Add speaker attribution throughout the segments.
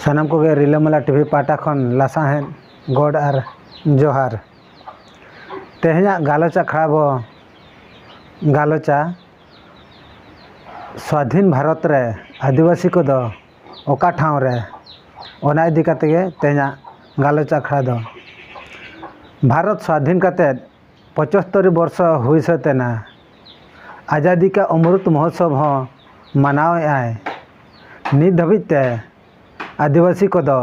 Speaker 1: सानाम को रिलामाला टीवी पाटा खन लासाहें गॉड और जोहार तेहना गालोचा खड़ा बो गालोचा स्वाधीन भारत रे आदिवासी को दो ओका ठाव रे ओना इदी काते गे तेहना गालोचा खड़ा दो भारत स्वाधीन काते 75 वर्ष हुई सतेना आज़ादी का अमृत महोत्सव हो मनाव आए नित धाबिते आदिवासी को दो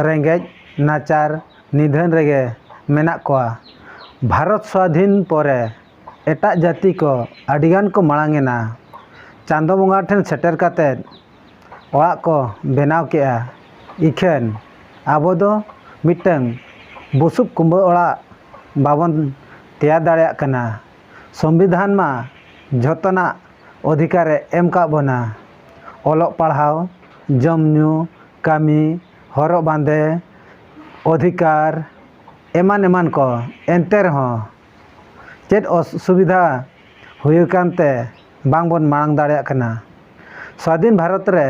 Speaker 1: रेंगेज नाचार निधन रेगे मेना कोआ भारत स्वाधीन परे एटा जाति को अडिगान को मांगेना चांदो बंगा ठेन सेटर काते ओड़ा को बेनाव केआ इखेन आबो दो मिटंग बुसुब कुंबो ओड़ा बाबन तैयार दाड़ेया कना संविधान मा झोतना अधिकार एम का बना ओलोग पढ़ाव जमनु कामी हरो बांधे अधिकार एमान एमान को एंते रहो चेद असुविधा हुयुकानते बांगबन मांग दाड़ेया कना स्वाधीन भारत रे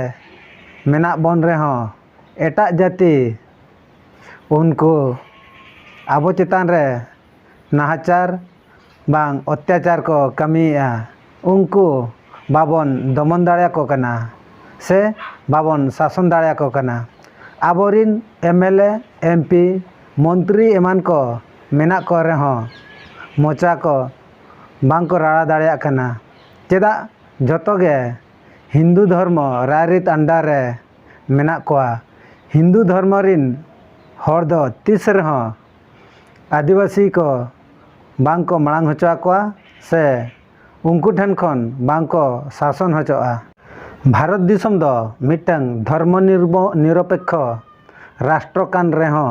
Speaker 1: मेना बन रेहो एटा जाति उनको आबो चेतान रे नाहाचार बांग अत्याचार को कमिया उनको बाबन दमन दाड़ेया को कना से बाबन शासन दाड़ेया को कना आबोरिन एमएलए एमपी मंत्री एमान को मेना को रेहो मोचा को बांग को राड़ा दाड़ेया कना चेदा जतोगे हिंदू धर्म रायरित अंडा रे मेना कोआ हिंदू धर्म रिन हर दो तीस रहो आदिवासी को बांग को मांग होचा कोआ से उनको ठन खन बांग को शासन होचोआ भारत दिसम दो मिटंग धर्म निरपेक्ष राष्ट्र कान रेहो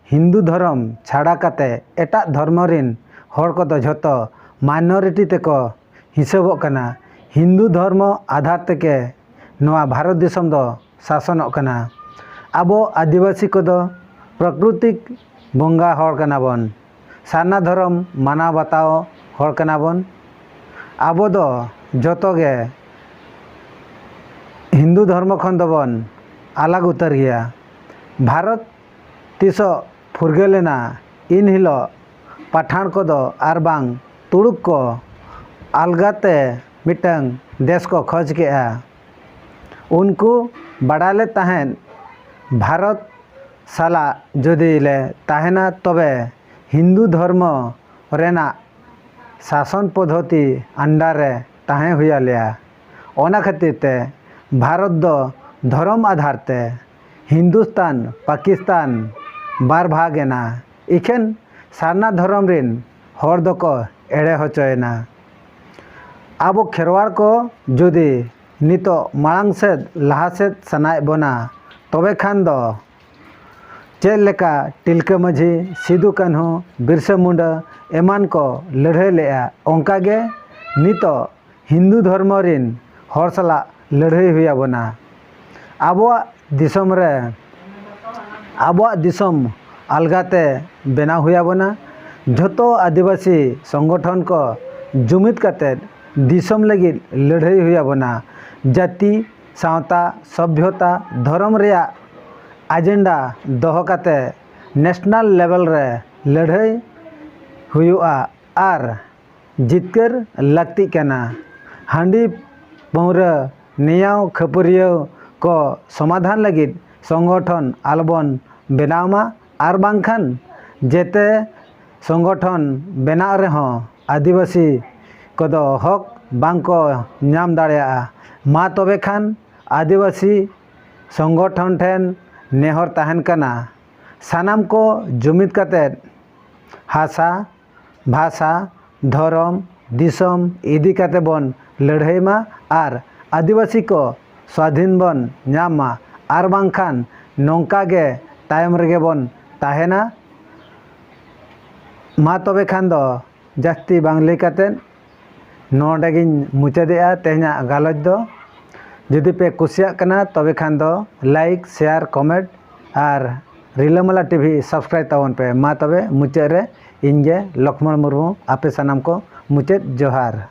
Speaker 1: हिंदू धर्म छाड़ा काते एटा धर्म रिन हर को दो झोतो माइनॉरिटी ते को हिसाबो कना हिंदू धर्म आधार तेके नवा भारत दिसम दो शासनों कना आबो आदिवासी को दो प्राकृतिक बंगा हर कना बन सारना धर्म माना बताओ हर कना बन आबो दो जोतोगे हिंदू धर्म खन दबन अलग उतर गया भारत तीसो फुरगेलेना इन हिलो पठान को दो आर बांग तुड़ुक को अलगाते मिटंग देश को खोज के उनको बड़ाले तहन भारत साला जदि ले तहना तबे हिंदू धर्म रेना शासन पद्धति अंडर रे तहे हुआ लिया ओना खातिर ते भारत दो धर्म आधार ते हिंदुस्तान पाकिस्तान बार भागेना इखेन सारना धर्म रिन हर दो को एड़े होचोयना आबो खेरवाड़ को जदि नितो मांग से लहा से सनाय बना तबे खान दो चेद लेका तिलका माझी सिदू कान्हू बिरसा मुंडा एमान को लड़ाई लेआ ओंका गे नितो हिंदू धर्म रिन हर सला लड़ाई हुआ बना आबोआ दिसम रे आबोआ दिसम अलगाते बेना हुआ बना झोतो आदिवासी संगठन को जुमिद काते दिसम लगी लड़ाई हुआ बना जाति सावता सभ्यता धर्म रेया एजेंडा दोहो काते नेशनल लेवल रे लड़ाई हुआ आर जितकर लगती कना हांडी पौरा नियाव खपरियाव को समाधान लगी संगठन आलबन बेनावमा आर बांखान जेते संगठन बेना रेहो आदिवासी को दो हक बांग को नाम दाड़ेया मा तबे खान आदिवासी संगठन ठेन नेहर तहन कना सानाम को जुमिद काते हासा भाषा धर्म दिसम इदी काते बन लड़ाई मा आर आदिवासी को स्वाधीन बन नामा आर बांखान नौका गे तायम रेगे बन ताहेना मा तबे खान दो जास्ती बांगली काते नोडेगिन मुचादेआ तेहना गालोच दो जदि पे कुसिया कना तबे खान दो लाइक शेयर कमेंट और रिलामाला टीवी सब्सक्राइब तावन पे मा तबे मुचाद रे इनगे लक्ष्मण मुर्मू आपे सानाम को मुचाद जोहार।